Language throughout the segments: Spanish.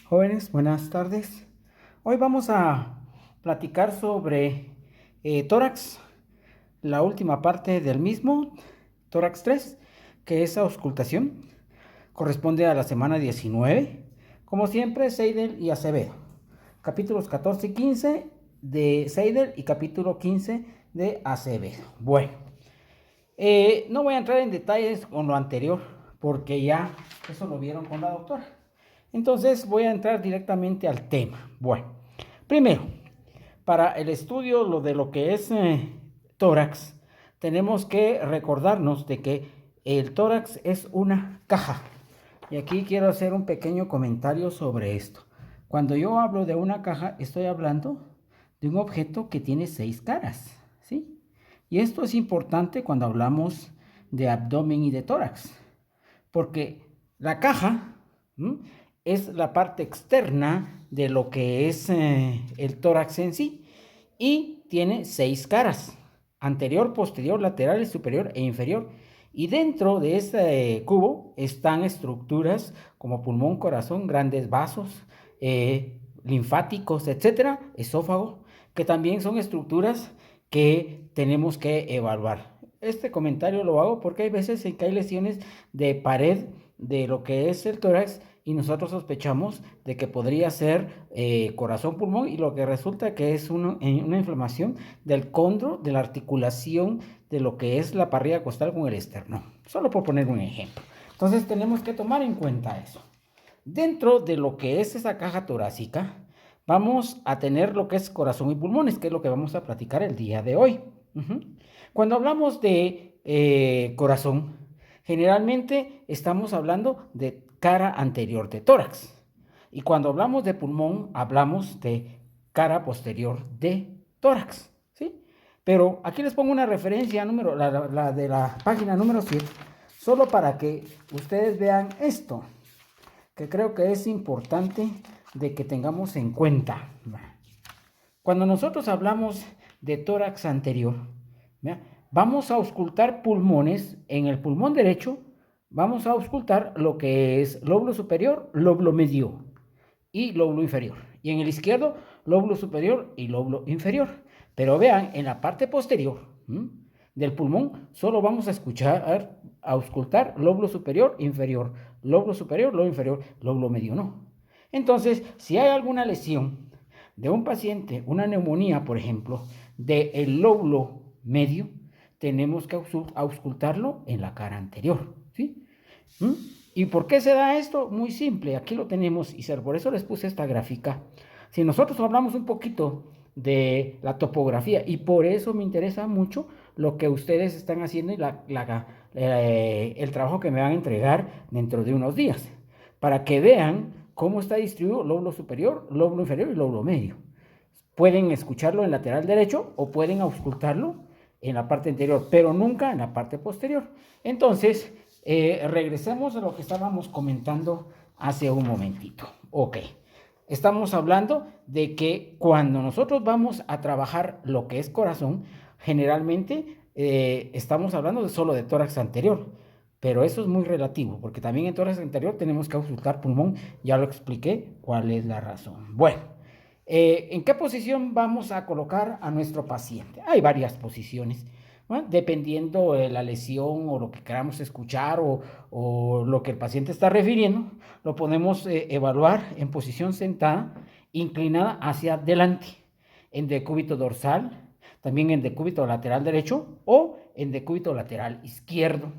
Jóvenes, buenas tardes. Hoy vamos a platicar sobre tórax, la última parte del mismo, tórax 3, que es auscultación. Corresponde a la semana 19. Como siempre, Seidel y Acevedo. Capítulos 14 y 15 de Seidel y capítulo 15 de Acevedo. Bueno, no voy a entrar en detalles con lo anterior, porque ya eso lo vieron con la doctora. Entonces voy a entrar directamente al tema. Bueno, primero, para el estudio de lo que es tórax, tenemos que recordarnos de que el tórax es una caja. Y aquí quiero hacer un pequeño comentario sobre esto. Cuando yo hablo de una caja, estoy hablando de un objeto que tiene 6 caras, ¿sí? Y esto es importante cuando hablamos de abdomen y de tórax, porque la caja es la parte externa de lo que es el tórax en sí y tiene 6 caras: anterior, posterior, lateral, superior e inferior. Y dentro de este cubo están estructuras como pulmón, corazón, grandes vasos, linfáticos, etcétera, esófago, que también son estructuras que tenemos que evaluar. Este comentario lo hago porque hay veces en que hay lesiones de pared de lo que es el tórax y nosotros sospechamos de que podría ser corazón pulmón, y lo que resulta que es una inflamación del condro, de la articulación de lo que es la parrilla costal con el esternón, solo por poner un ejemplo. Entonces tenemos que tomar en cuenta eso. Dentro de lo que es esa caja torácica vamos a tener lo que es corazón y pulmones, que es lo que vamos a platicar el día de hoy. Cuando hablamos de corazón, generalmente estamos hablando de cara anterior de tórax. Y cuando hablamos de pulmón, hablamos de cara posterior de tórax, ¿sí? Pero aquí les pongo una referencia, la de la página número 7, solo para que ustedes vean esto, que creo que es importante de que tengamos en cuenta. Cuando nosotros hablamos de tórax anterior, ¿ya?, vamos a auscultar pulmones. En el pulmón derecho vamos a auscultar lo que es lóbulo superior, lóbulo medio y lóbulo inferior. Y en el izquierdo, lóbulo superior y lóbulo inferior. Pero vean, en la parte posterior del pulmón solo vamos a auscultar lóbulo superior, inferior, lóbulo superior, lóbulo inferior, lóbulo medio no. Entonces, si hay alguna lesión de un paciente, una neumonía, por ejemplo, del lóbulo medio, tenemos que auscultarlo en la cara anterior, ¿sí? ¿Y por qué se da esto? Muy simple, aquí lo tenemos, y por eso les puse esta gráfica. Si nosotros hablamos un poquito de la topografía, y por eso me interesa mucho lo que ustedes están haciendo y el trabajo que me van a entregar dentro de unos días, para que vean cómo está distribuido lóbulo superior, lóbulo inferior y lóbulo medio. Pueden escucharlo en lateral derecho o pueden auscultarlo en la parte anterior, pero nunca en la parte posterior. Entonces, regresemos a lo que estábamos comentando hace un momentito. Ok, estamos hablando de que cuando nosotros vamos a trabajar lo que es corazón, generalmente estamos hablando solo de tórax anterior, pero eso es muy relativo, porque también en tórax anterior tenemos que auscultar pulmón. Ya lo expliqué cuál es la razón. Bueno, ¿en qué posición vamos a colocar a nuestro paciente? Hay varias posiciones, ¿no?, dependiendo de la lesión o lo que queramos escuchar o lo que el paciente está refiriendo. Lo podemos evaluar en posición sentada, inclinada hacia adelante, en decúbito dorsal, también en decúbito lateral derecho o en decúbito lateral izquierdo.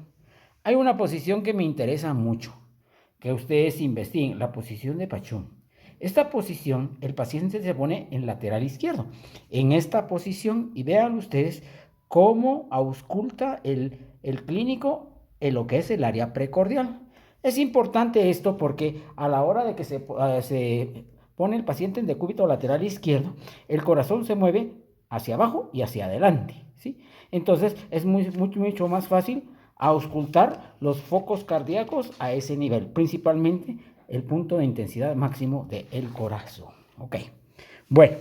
Hay una posición que me interesa mucho, que ustedes investiguen, la posición de Pachón. Esta posición, el paciente se pone en lateral izquierdo, en esta posición, y vean ustedes cómo ausculta el clínico en lo que es el área precordial. Es importante esto porque a la hora de que se pone el paciente en decúbito lateral izquierdo, el corazón se mueve hacia abajo y hacia adelante, ¿sí? Entonces es mucho más fácil auscultar los focos cardíacos a ese nivel, principalmente el punto de intensidad máximo del corazón. Ok, bueno,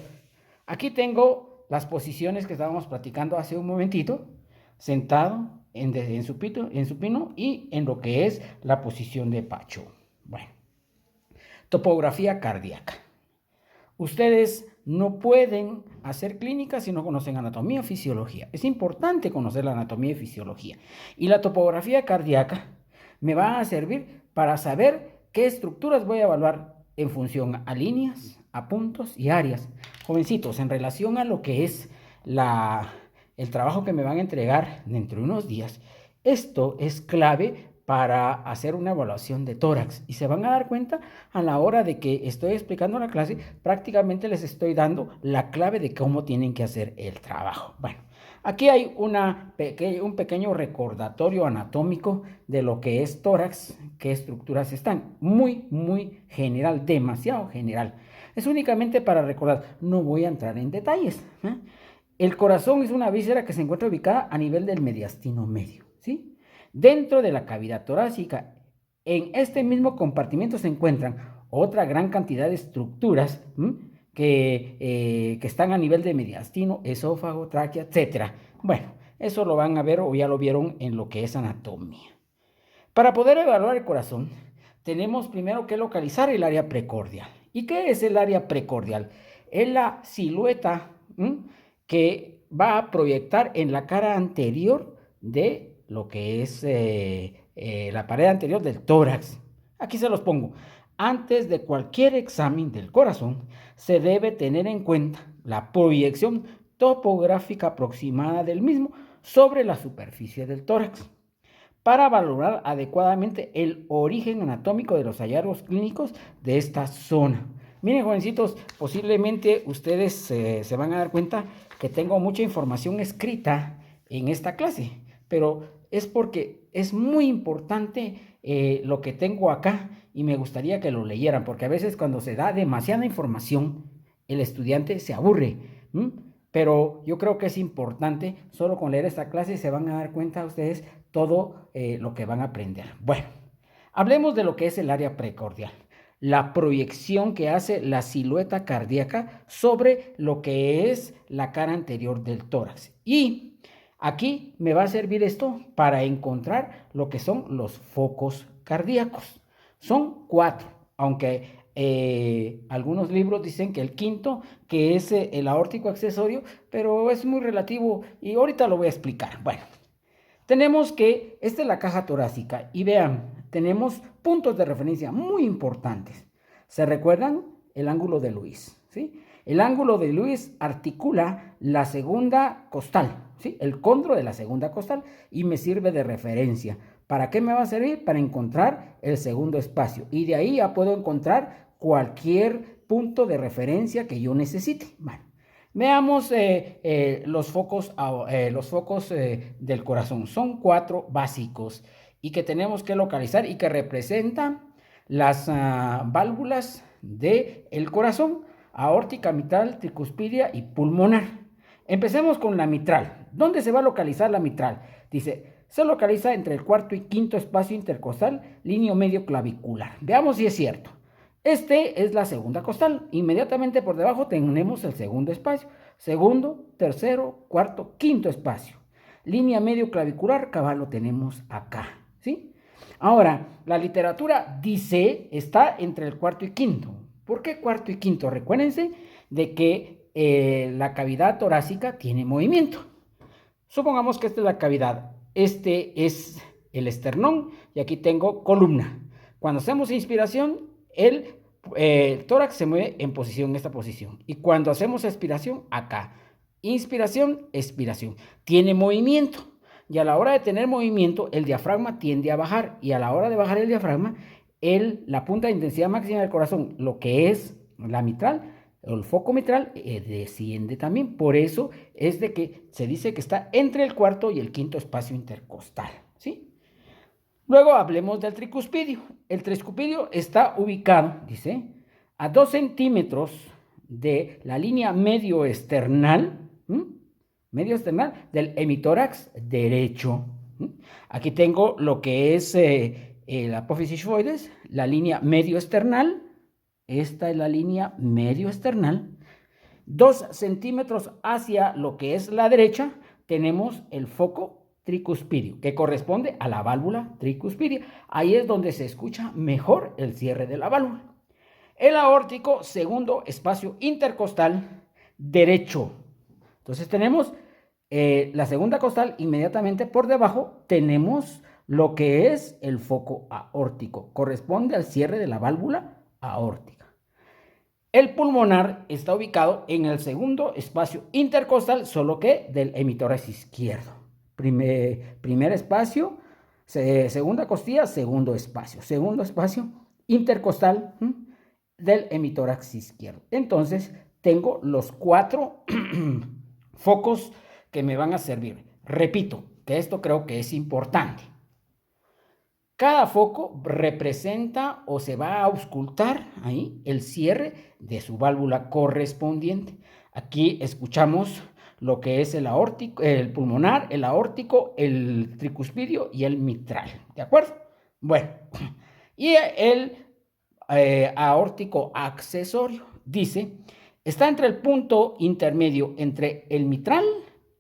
aquí tengo las posiciones que estábamos platicando hace un momentito: sentado, en supino y en lo que es la posición de Pacho. Bueno, Topografía cardíaca. Ustedes no pueden hacer clínica si no conocen anatomía o fisiología. Es importante conocer la anatomía y fisiología. Y la topografía cardíaca me va a servir para saber qué estructuras voy a evaluar en función a líneas, a puntos y áreas. Jovencitos, en relación a lo que es el trabajo que me van a entregar dentro de unos días, esto es clave para hacer una evaluación de tórax y se van a dar cuenta a la hora de que estoy explicando la clase, prácticamente les estoy dando la clave de cómo tienen que hacer el trabajo. Bueno, aquí hay un pequeño recordatorio anatómico de lo que es tórax, qué estructuras están. Muy general, demasiado general. Es únicamente para recordar, no voy a entrar en detalles. El corazón es una víscera que se encuentra ubicada a nivel del mediastino medio, ¿sí? Dentro de la cavidad torácica, en este mismo compartimento se encuentran otra gran cantidad de estructuras que están a nivel de mediastino, esófago, tráquea, etc. Bueno, eso lo van a ver o ya lo vieron en lo que es anatomía. Para poder evaluar el corazón, tenemos primero que localizar el área precordial. ¿Y qué es el área precordial? Es la silueta que va a proyectar en la cara anterior de lo que es la pared anterior del tórax. Aquí se los pongo. Antes de cualquier examen del corazón, se debe tener en cuenta la proyección topográfica aproximada del mismo sobre la superficie del tórax para valorar adecuadamente el origen anatómico de los hallazgos clínicos de esta zona. Miren, jovencitos, posiblemente ustedes se van a dar cuenta que tengo mucha información escrita en esta clase, pero es porque es muy importante lo que tengo acá y me gustaría que lo leyeran, porque a veces cuando se da demasiada información, el estudiante se aburre. Pero yo creo que es importante, solo con leer esta clase se van a dar cuenta ustedes todo lo que van a aprender. Bueno, hablemos de lo que es el área precordial, la proyección que hace la silueta cardíaca sobre lo que es la cara anterior del tórax. Y aquí me va a servir esto para encontrar lo que son los focos cardíacos. Son 4, aunque algunos libros dicen que el quinto, que es el aórtico accesorio, pero es muy relativo y ahorita lo voy a explicar. Bueno, tenemos que, esta es la caja torácica y vean, tenemos puntos de referencia muy importantes. ¿Se recuerdan? El ángulo de Lewis, ¿sí? El ángulo de Lewis articula la segunda costal, ¿sí? El condro de la segunda costal y me sirve de referencia. ¿Para qué me va a servir? Para encontrar el segundo espacio y de ahí ya puedo encontrar cualquier punto de referencia que yo necesite. Bueno, veamos los focos del corazón. Son 4 básicos y que tenemos que localizar y que representan las válvulas del corazón: aórtica, mitral, tricuspidia y pulmonar. Empecemos con la mitral. ¿Dónde se va a localizar la mitral? Dice, se localiza entre el cuarto y quinto espacio intercostal, línea medio clavicular. Veamos si es cierto. Este es la segunda costal. Inmediatamente por debajo tenemos el segundo espacio. Segundo, tercero, cuarto, quinto espacio. Línea medio clavicular, cabal, lo tenemos acá, ¿sí? Ahora, la literatura dice, está entre el cuarto y quinto. ¿Por qué cuarto y quinto? Recuérdense de que la cavidad torácica tiene movimiento. Supongamos que esta es la cavidad. Este es el esternón y aquí tengo columna. Cuando hacemos inspiración, el tórax se mueve en esta posición. Y cuando hacemos expiración, acá. Inspiración, expiración. Tiene movimiento. Y a la hora de tener movimiento, el diafragma tiende a bajar. Y a la hora de bajar el diafragma, la punta de intensidad máxima del corazón, lo que es la mitral, el foco mitral, desciende también. Por eso es de que se dice que está entre el cuarto y el quinto espacio intercostal, ¿sí? Luego hablemos del tricuspidio. El tricuspidio está ubicado, dice, a 2 centímetros de la línea medio esternal del hemitórax derecho. Aquí tengo lo que es el apófisis foides, la línea medio esternal. Esta es la línea medio esternal. 2 centímetros hacia lo que es la derecha tenemos el foco tricuspidio, que corresponde a la válvula tricuspidia. Ahí es donde se escucha mejor el cierre de la válvula. El aórtico, segundo espacio intercostal derecho. Entonces tenemos la segunda costal, inmediatamente por debajo tenemos lo que es el foco aórtico. Corresponde al cierre de la válvula aórtica. El pulmonar está ubicado en el segundo espacio intercostal, solo que del hemitórax izquierdo. Primer espacio, segunda costilla, segundo espacio intercostal del hemitórax izquierdo. Entonces, tengo los 4 focos que me van a servir. Repito, que esto creo que es importante. Cada foco representa o se va a auscultar ahí el cierre de su válvula correspondiente. Aquí escuchamos lo que es el aórtico, el pulmonar, el aórtico, el tricuspidio y el mitral. ¿De acuerdo? Bueno, y el aórtico accesorio dice, está entre el punto intermedio entre el mitral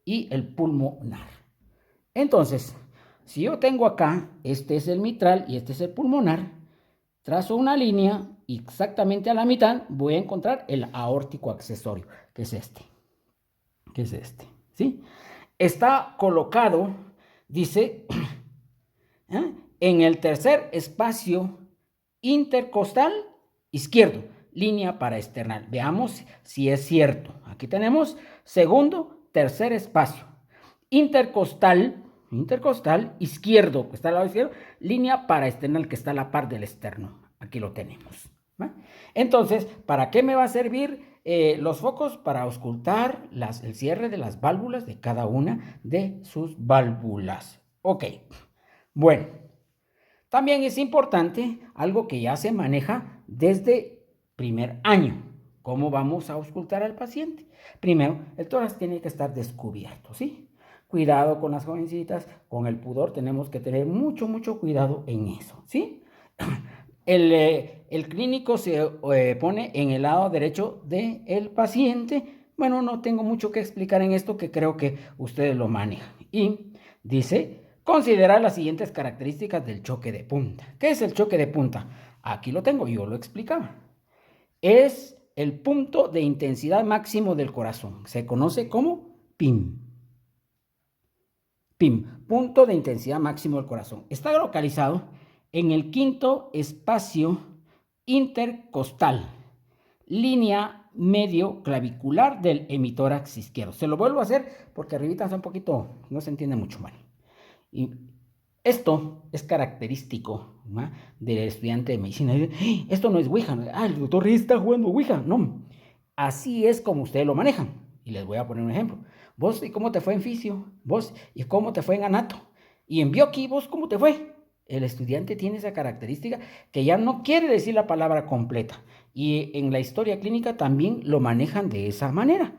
y el pulmonar. Entonces, si yo tengo acá, este es el mitral y este es el pulmonar, trazo una línea y exactamente a la mitad voy a encontrar el aórtico accesorio, que es este. ¿Sí? Está colocado, dice, en el tercer espacio intercostal izquierdo, línea paraesternal. Veamos si es cierto. Aquí tenemos segundo, tercer espacio intercostal izquierdo, que está al lado izquierdo, línea paraesternal, que está a la par del esterno. Aquí lo tenemos. ¿Va? Entonces, ¿para qué me va a servir los focos? Para auscultar el cierre de las válvulas de cada una de sus válvulas. Ok, bueno, también es importante algo que ya se maneja desde primer año. ¿Cómo vamos a auscultar al paciente? Primero, el tórax tiene que estar descubierto, ¿sí? Cuidado con las jovencitas, con el pudor tenemos que tener mucho cuidado en eso, ¿sí? El clínico se pone en el lado derecho del paciente. Bueno, no tengo mucho que explicar en esto, que creo que ustedes lo manejan. Y dice, considerar las siguientes características del choque de punta. ¿Qué es el choque de punta? Aquí lo tengo, yo lo explicaba. Es el punto de intensidad máximo del corazón. Se conoce como PIM. PIM, punto de intensidad máximo del corazón. Está localizado en el quinto espacio intercostal, línea medio clavicular del hemitórax izquierdo. Se lo vuelvo a hacer porque arribita está un poquito, no se entiende mucho mal. Y esto es característico, ¿no?, del estudiante de medicina. Esto no es Ouija. El doctor Reyes está jugando Ouija. No, así es como ustedes lo manejan. Y les voy a poner un ejemplo. Vos, ¿y cómo te fue en fisio? Vos, ¿y cómo te fue en anato? Y en bioqui, ¿vos cómo te fue? El estudiante tiene esa característica que ya no quiere decir la palabra completa. Y en la historia clínica también lo manejan de esa manera.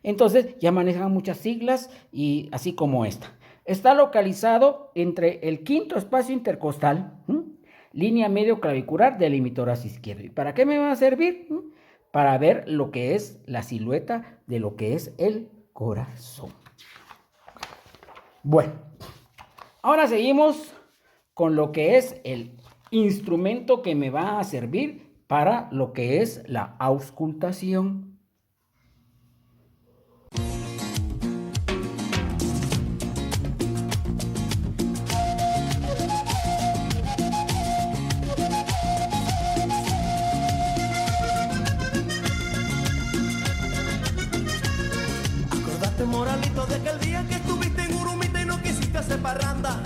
Entonces ya manejan muchas siglas y así como esta. Está localizado entre el quinto espacio intercostal, línea medio clavicular del hemitórax izquierdo. ¿Y para qué me va a servir? Para ver lo que es la silueta de lo que es el corazón. Bueno, ahora seguimos con lo que es el instrumento que me va a servir para lo que es la auscultación. Acordate, moralito, de aquel día que estuviste en Urumita y no quisiste hacer parranda.